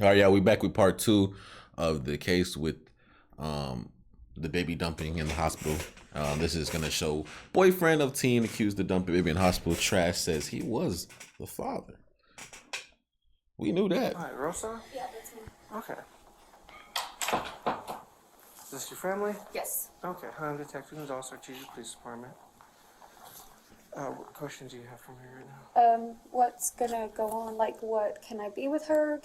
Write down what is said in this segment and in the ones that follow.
All right, yeah, we back with part two of the case with the baby dumping in the hospital. This is gonna show boyfriend of teen accused of dumping baby in hospital. Trash says he was the father. We knew that. All right, Rosa? Yeah, that's me. Okay. Is this your family? Yes. Okay. Hi, I'm Detective Gonzalez, Strategic Police Department. What questions do you have for me right now? What's gonna go on? Like, what? Can I be with her?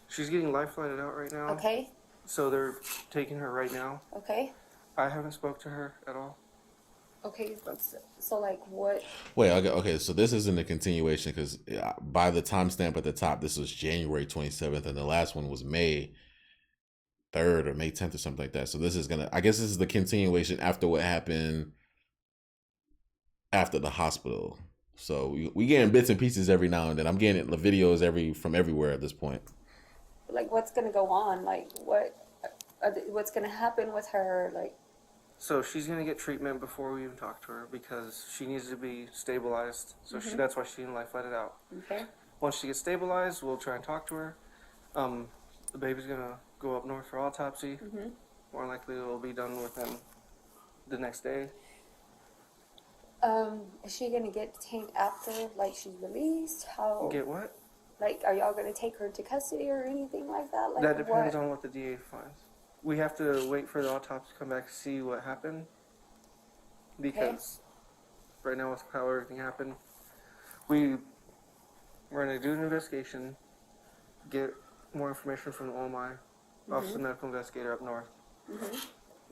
She's getting life flighted out right now. Okay. So they're taking her right now. Okay. I haven't spoke to her at all. Okay. So like, what? Wait, okay. So this isn't a continuation because by the timestamp at the top, this was January 27th, and the last one was May 3rd or May 10th or something like that. So this is gonna. I guess this is the continuation after what happened after the hospital. So we getting bits and pieces every now and then. I'm getting the videos from everywhere at this point. Like, what's gonna go on? Like, what's gonna happen with her? Like. So she's gonna get treatment before we even talk to her because she needs to be stabilized. So that's why she's getting life flighted out. Okay. Once she gets stabilized, we'll try and talk to her. The baby's gonna go up north for autopsy. More likely it'll be done within the next day. Is she gonna get detained after, like, she's released? How? Get what? Like, are y'all gonna take her into custody or anything like that? Like, That depends on what the DA finds. We have to wait for the autopsy to come back to see what happened. Because right now with how everything happened, we're gonna do an investigation, get more information from the OMI, Office of Medical Investigator up north.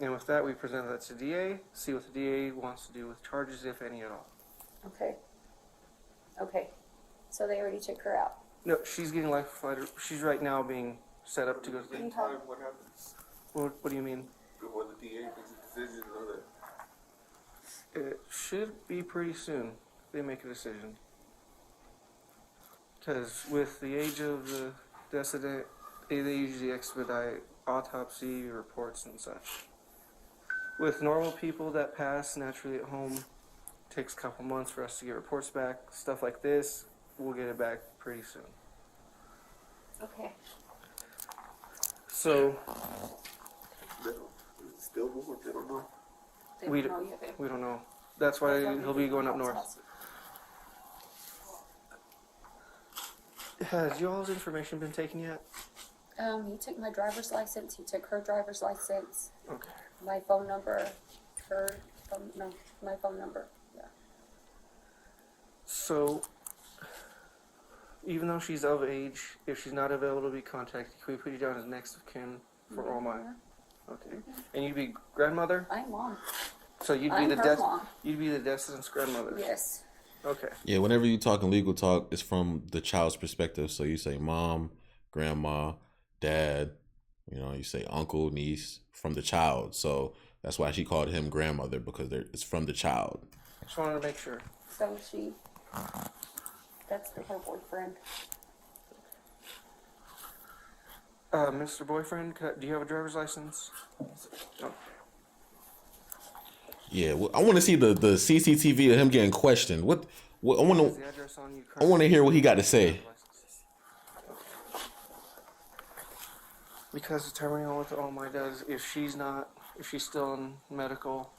And with that, we present that to the DA, see what the DA wants to do with charges, if any at all. Okay. Okay. So they already took her out. No, she's getting life flighted. She's right now being set up to go to the... What happens? What do you mean? Before the DA makes a decision or that? It should be pretty soon they make a decision. Because with the age of the decedent, they usually expedite autopsy reports and such. With normal people that pass naturally at home, it takes a couple months for us to get reports back. Stuff like this, we'll get it back pretty soon. Okay. So... Still born, they don't know. We don't know. That's why he'll be going up north. Has y'all's information been taken yet? He took my driver's license. He took her driver's license. Okay. My phone number. My phone number. Yeah. So, even though she's of age, if she's not available to be contacted, can we put you down as next of kin for all my? Okay. And you'd be grandmother? I'm mom. So you'd be you'd be the decedent's grandmother. Yes. Okay. Yeah, whenever you talk in legal talk, it's from the child's perspective. So you say mom, grandma, dad, you say uncle, niece, from the child. So that's why she called him grandmother, because it's from the child. Just wanted to make sure. So that's her boyfriend. Mr. Boyfriend, do you have a driver's license? No. Yeah, well, I want to see the CCTV of him getting questioned. What I want to hear what he got to say. Because determining on what the OMI does, if she's still in medical,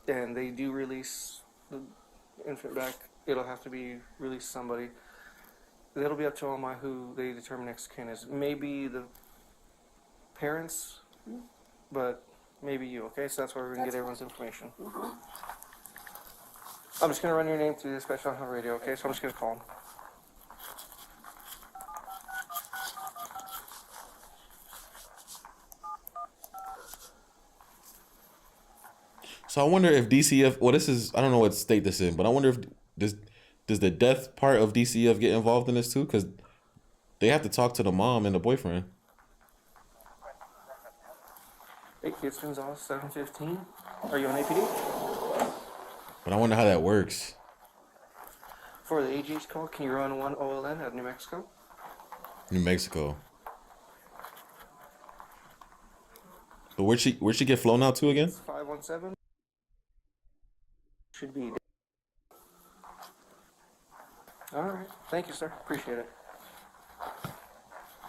and they do release the infant back, it'll have to be released to somebody. It'll be up to OMI who they determine next of kin is. Maybe the parents, but maybe you, okay? So that's where we're going to get everyone's information. I'm just going to run your name through the special on radio, okay? So I'm just going to call them. So I wonder if DCF, well, this is, I don't know what state this is in, but I wonder if does the death part of DCF get involved in this too? Because they have to talk to the mom and the boyfriend. Hey, it's Gonzalez, 715. Are you on APD? But I wonder how that works. For the AGH call, can you run 1 OLN out of New Mexico? New Mexico. But where'd she get flown out to again? 517. Should be. All right. Thank you, sir. Appreciate it.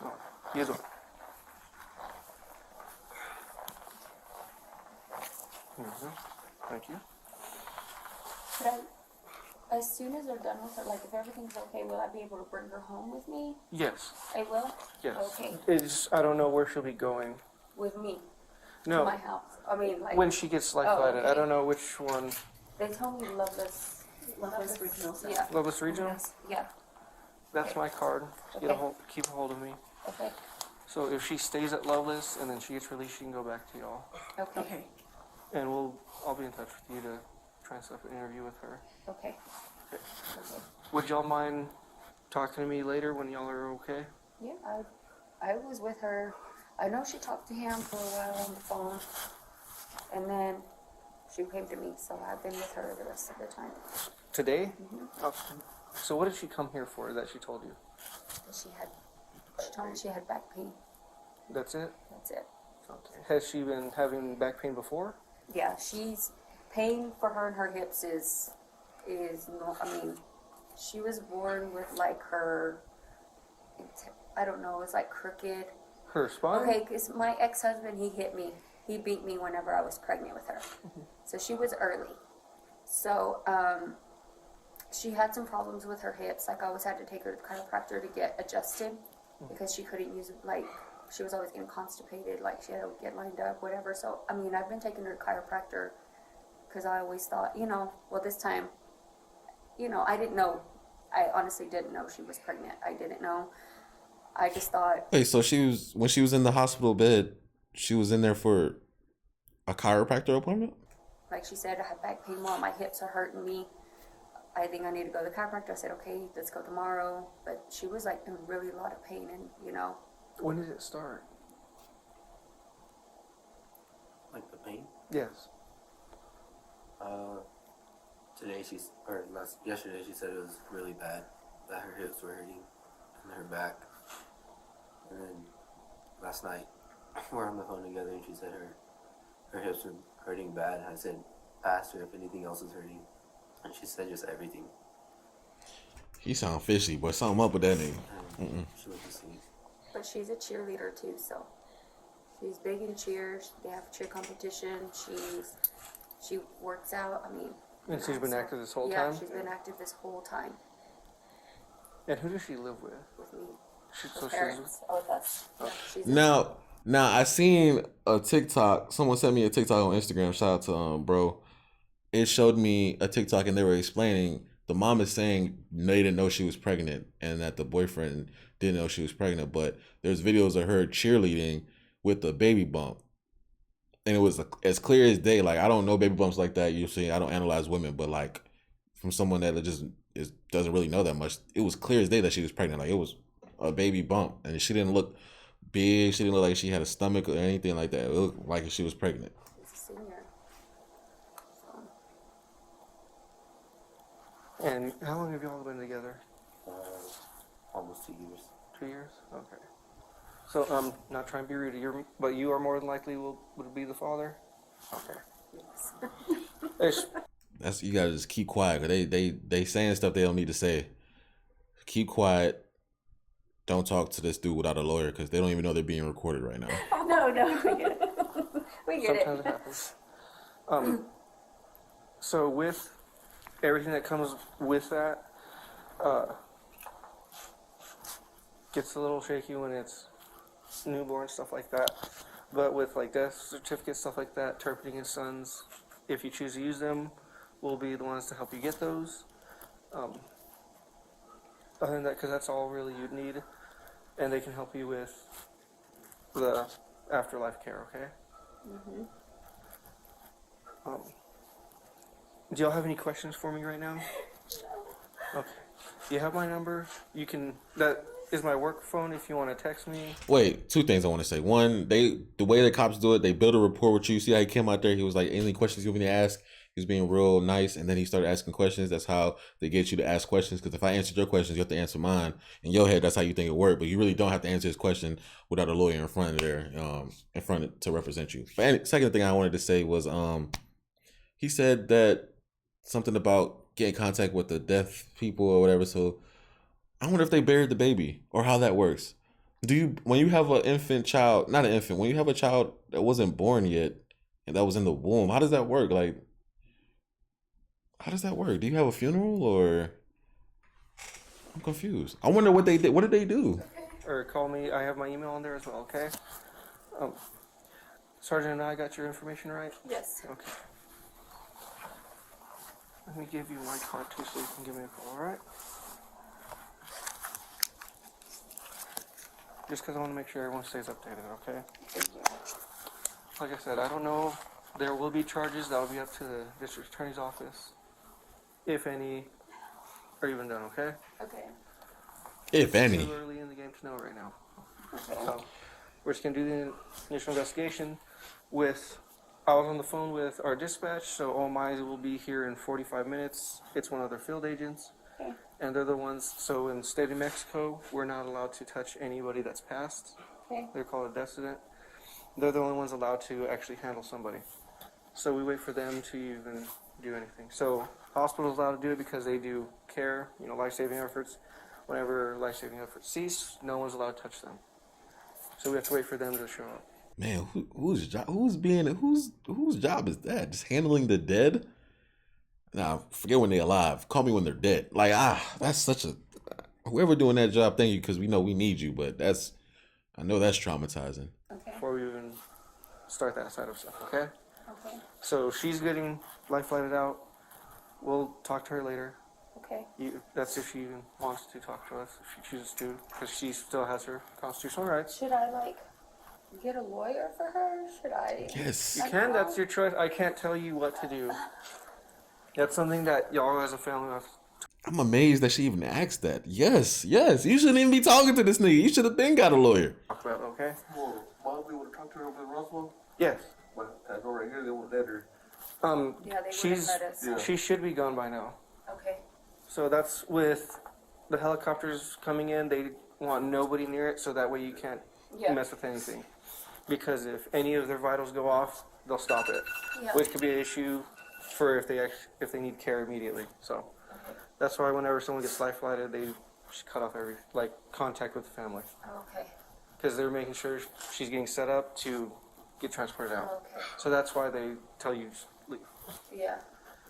Oh, You as well. Thank you. Could I, as soon as they're done with her, like if everything's okay, will I be able to bring her home with me? Yes. I will? Yes. Okay. It's, I don't know where she'll be going. With me? No. To my house? I mean, like... When she gets life-flighted. okay. I don't know which one. They told me Loveless Regional Center. Yeah. Loveless Regional? Yeah. That's Okay. my card. Get Okay. keep a hold of me. Okay. So if she stays at Loveless and then she gets released, she can go back to y'all. Okay. And I'll be in touch with you to try and set up an interview with her. Okay. Would y'all mind talking to me later when y'all are okay? Yeah, I was with her. I know she talked to him for a while on the phone, and then she came to me, so I've been with her the rest of the time. Today? Okay. So what did she come here for that she told you? She told me she had back pain. That's it? That's it. Okay. Has she been having back pain before? Yeah, she's pain for her and her hips is no. I mean, she was born with like her. I don't know. It's like crooked. Her spine? Okay, because my ex-husband, he hit me. He beat me whenever I was pregnant with her. So she was early. So she had some problems with her hips. Like I always had to take her to the chiropractor to get adjusted because she couldn't use, like, she was always getting constipated. Like she had to get lined up, whatever. So, I mean, I've been taking her to chiropractor because I always thought, well, this time, I didn't know. I honestly didn't know she was pregnant. I didn't know. I just thought. Wait, so when she was in the hospital bed, she was in there for a chiropractor appointment? Like she said, I have back pain more. My hips are hurting me. I think I need to go to the chiropractor. I said, okay, let's go tomorrow. But she was like in really a lot of pain, and When did it start? Like the pain? Yes. Yesterday she said it was really bad, that her hips were hurting and her back. And then last night we're on the phone together and she said her hips were hurting bad. I said, asked her if anything else was hurting, and she said just everything. He sound fishy, but something up with that nigga. And she went to sleep. but she's a cheerleader too, so she's big in cheers. They have cheer competition. She works out. I mean, And she's been active this whole yeah, time? she's been active this whole time And who does she live with? with me. So Her she's parents, with us. Yeah, she's Now I seen a TikTok. Someone sent me a TikTok on Instagram. Shout out to bro. It showed me a TikTok and they were explaining the mom is saying they didn't know she was pregnant and that the boyfriend didn't know she was pregnant, but there's videos of her cheerleading with the baby bump. And it was as clear as day. Like, I don't know baby bumps like that. Usually I don't analyze women, but like from someone that doesn't really know that much, it was clear as day that she was pregnant. Like, it was a baby bump and she didn't look big. She didn't look like she had a stomach or anything like that. It looked like she was pregnant. she's a senior. So, And how long have y'all been together? Almost 2 years. 2 years? Okay. So, not trying to be rude, but you are more than likely would be the father? Okay. yes. That's, you gotta just keep quiet, cause they saying stuff they don't need to say. Keep quiet. Don't talk to this dude without a lawyer, cause they don't even know they're being recorded right now. No, we get it. We get Sometimes it it. happens. So with everything that comes with that, gets a little shaky when it's newborn, stuff like that. But with like death certificates, stuff like that, Turping and Sons, if you choose to use them, we'll be the ones to help you get those. Other than that, because that's all really you'd need, and they can help you with the afterlife care. Okay. Do y'all have any questions for me right now? Okay. You have my number. You can. That is my work phone. If you want to text me. Wait, two things I want to say. One, the way the cops do it, they build a rapport with you. See how he came out there? He was like, any questions you want me to ask? He was being real nice, and then he started asking questions. That's how they get you to ask questions. Because if I answered your questions, you have to answer mine. In your head, that's how you think it worked. But you really don't have to answer his question without a lawyer in front of there, to represent you. But second thing I wanted to say was, he said that something about getting in contact with the deaf people or whatever. So I wonder if they buried the baby or how that works. Do you, when you have an infant child, not an infant, when you have a child that wasn't born yet and that was in the womb, how does that work? Like, how does that work? Do you have a funeral or? I'm confused. I wonder what they did. What did they do? Or call me. I have my email on there as well. Okay. Um, Sergeant and I got your information right. Yes. Okay. Let me give you my card too, so you can give me a call. All right. Just because I want to make sure everyone stays updated. Okay. Thank you. Like I said, I don't know. There will be charges that will be up to the district attorney's office, if any, are even done. Okay. Okay. If any. Too early in the game to know right now. Okay. So we're just gonna do the initial investigation. I was on the phone with our dispatch, so all mines will be here in 45 minutes. It's one of their field agents, Okay. and they're the ones. So in the state of Mexico, we're not allowed to touch anybody that's passed. Okay. They're called a decedent. They're the only ones allowed to actually handle somebody. So we wait for them to even do anything. So hospitals allowed to do it because they do care, life-saving efforts. Whenever life-saving efforts cease, no one's allowed to touch them. So we have to wait for them to show up. Man, whose job is that? Just handling the dead? Nah, forget when they're alive. Call me when they're dead. Like, that's such a, whoever doing that job, thank you, because we know we need you, but I know that's traumatizing. Okay. Before we even start that side of stuff, okay? Okay. So she's getting life flighted out. We'll talk to her later. Okay. That's if she even wants to talk to us, if she chooses to, because she still has her constitutional rights. Should I get a lawyer for her? Should I? Yes. You can, that's your choice. I can't tell you what to do. That's something that y'all as a family have. I'm amazed that she even asked that. Yes. You shouldn't even be talking to this nigga. You should have been got a lawyer. Talk about, okay? Well, why we would have talked to her over in Roswell? Yes. But that door right here, they won't let her. Yeah, they wouldn't let us. Yeah. She should be gone by now. Okay. So that's with the helicopters coming in. They want nobody near it, so that way you can't Yeah. mess with anything. Because if any of their vitals go off, they'll stop it, Yeah. which could be an issue for if they need care immediately. So that's why whenever someone gets life flighted, they just cut off every contact with the family, Okay. because they're making sure she's getting set up to get transported out. Okay. So that's why they tell you leave. Yeah.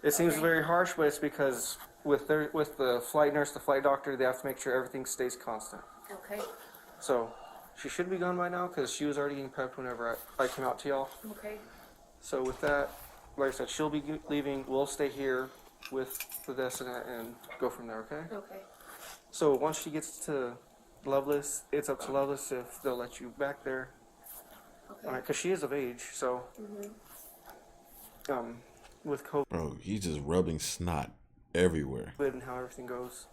It seems Okay. very harsh, but it's because with the flight nurse, the flight doctor, they have to make sure everything stays constant. Okay. So she should be gone by now because she was already getting prepped whenever I came out to y'all. Okay. So with that, like I said, she'll be leaving. We'll stay here with the decedent and go from there, okay? Okay. So once she gets to Loveless, it's up to Loveless if they'll let you back there. Okay. All right, because she is of age, so with COVID Bro, he's just rubbing snot everywhere. and how everything goes,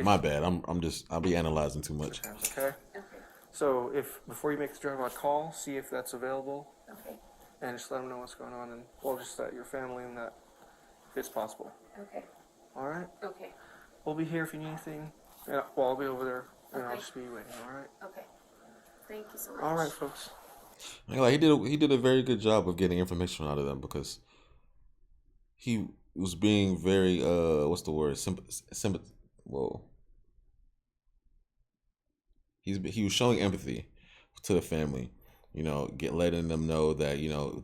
My bad. I'll be analyzing too much. okay? Okay. So if before you make the drive out, call, see if that's available, Okay. and just let them know what's going on, and we'll just let your family and that if it's possible. Okay. All right? Okay. We'll be here if you need anything. Yeah, well, I'll be over there, and I'll Okay. just be waiting. All right? Okay. Thank you so much. All right, folks. Like, he did a very good job of getting information out of them because he was being very what's the word? Whoa. He was showing empathy to the family, letting them know that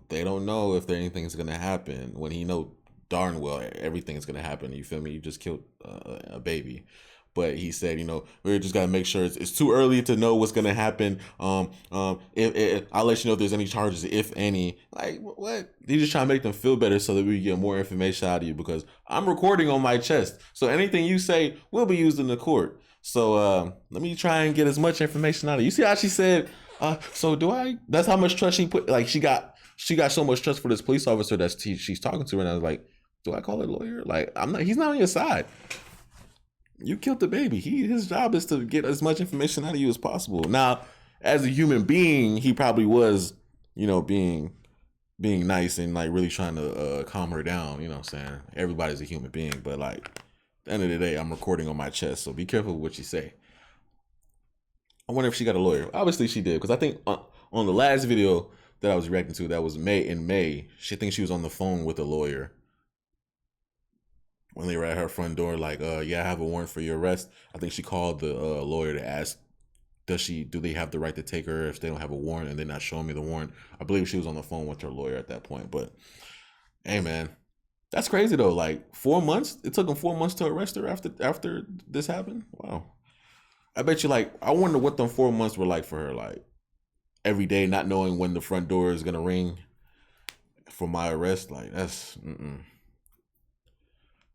they don't know if anything is gonna happen when he know darn well everything is gonna happen. You feel me? You just killed a baby. But he said, we just gotta make sure it's too early to know what's gonna happen. If I'll let you know if there's any charges, if any. Like what? He's just trying to make them feel better so that we get more information out of you because I'm recording on my chest. So anything you say will be used in the court. So let me try and get as much information out of you. You see how she said, so do I? That's how much trust she put. Like she got so much trust for this police officer that she's talking to, and I was like, do I call a lawyer? Like he's not on your side. You killed the baby. His job is to get as much information out of you as possible. Now, as a human being, he probably was, being nice and like really trying to calm her down. You know what I'm saying? Everybody's a human being, but like at the end of the day, I'm recording on my chest, so be careful with what you say. I wonder if she got a lawyer. Obviously, she did because I think on the last video that I was reacting to, that was May. She thinks she was on the phone with a lawyer. When they were at her front door, like, yeah, I have a warrant for your arrest. I think she called the lawyer to ask do they have the right to take her if they don't have a warrant and they're not showing me the warrant? I believe she was on the phone with her lawyer at that point. But hey, man, that's crazy though. Like 4 months. It took them 4 months to arrest her after this happened. Wow. I bet you, like, I wonder what them 4 months were like for her. Like every day not knowing when the front door is gonna ring for my arrest. Like that's.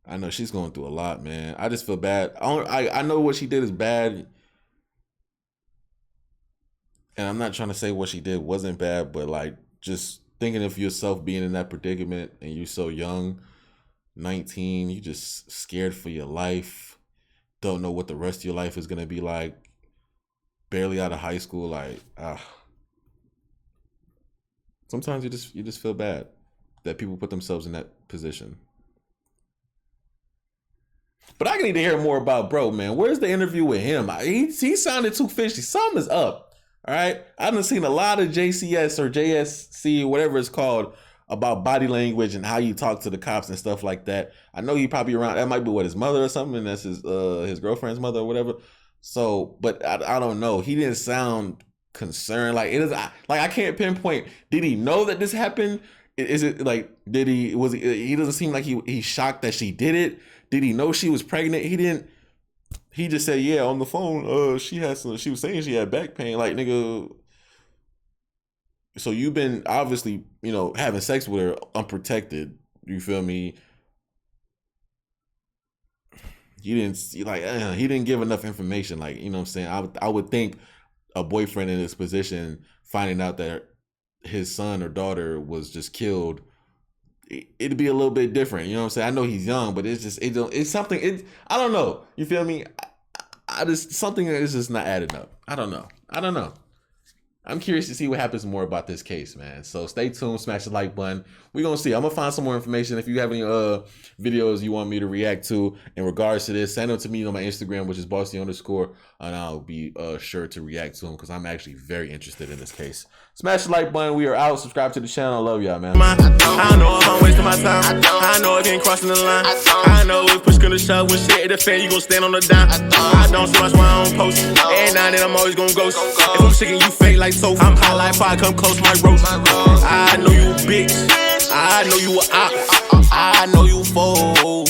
I know she's going through a lot, man. I just feel bad. I know what she did is bad. And I'm not trying to say what she did wasn't bad, but like just thinking of yourself being in that predicament and you're so young, 19, you just scared for your life, don't know what the rest of your life is gonna be like, barely out of high school, like sometimes you just feel bad that people put themselves in that position. But I need to hear more about bro, man. Where's the interview with him? He sounded too fishy. Something is up. All right, I done seen a lot of JCS or JSC, whatever it's called, about body language and how you talk to the cops and stuff like that. I know he probably around. That might be his mother or something. And that's his girlfriend's mother or whatever. So, but I don't know. He didn't sound concerned. Like it is. Like I can't pinpoint. Did he know that this happened? Is it like he doesn't seem like he's shocked that she did it. Did he know she was pregnant? He didn't. He just said, yeah, on the phone, she was saying she had back pain. Like, nigga, so you've been obviously, having sex with her unprotected. You feel me? He didn't give enough information. Like, you know what I'm saying? I would think a boyfriend in this position finding out that his son or daughter was just killed, it'd be a little bit different. You know what I'm saying? I know he's young, but it's something, I don't know. You feel me? Something is just not adding up. I don't know. I'm curious to see what happens more about this case, man. So stay tuned, smash the like button. We're going to see. I'm going to find some more information. If you have any videos you want me to react to in regards to this, send them to me on my Instagram, which is Bossy_, and I'll be sure to react to them because I'm actually very interested in this case. Smash the like button. We are out. Subscribe to the channel. I love y'all, man. I know if I'm wasting my time. I know if you ain't crossing the line. I know if push gonna shove when shit hit the fan, you gon' stand on the dime. I don't see much why I don't post. And now then I'm always gon' ghost. If I'm sick and you fake like tofu, I'm high like fire, come close my roast. I know you a bitch. I know you a op. I know you a fool.